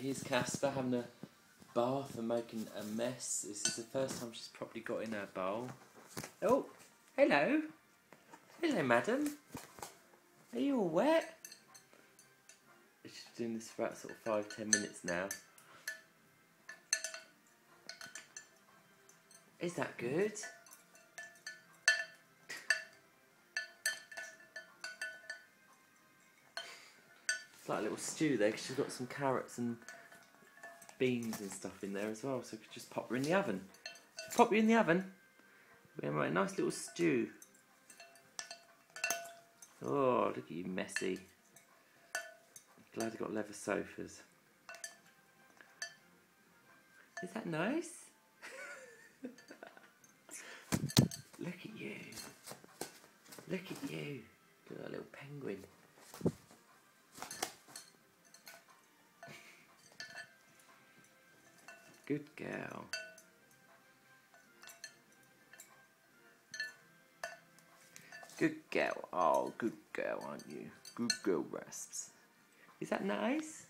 here's Casper having a bath and making a mess. This is the first time she's properly got in her bowl. Oh, hello. Hello, madam. Are you all wet? She's doing this for about sort of 5-10 minutes now. Is that good? It's like a little stew there because she's got some carrots and beans and stuff in there as well, so we could just pop her in the oven. Pop you in the oven. We have a nice little stew. Oh, look at you, messy. Glad I got leather sofas. Is that nice? Look at you. Look at you. Look at that little penguin. Good girl. Good girl. Oh, good girl, aren't you? Good girl, Rasps. Is that nice?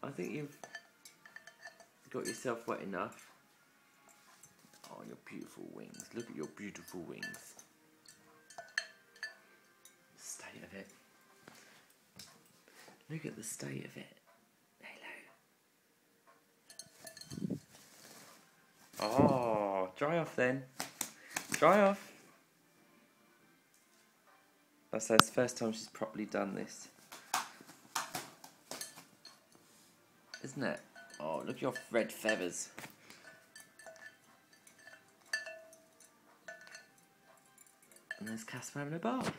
I think you've got yourself wet enough. Oh, your beautiful wings. Look at your beautiful wings. State of it. Look at the state of it. Hello. Oh, dry off then. Dry off. That's the first time she's properly done this. Isn't it? Oh, look at your red feathers. And there's Casper having a bath.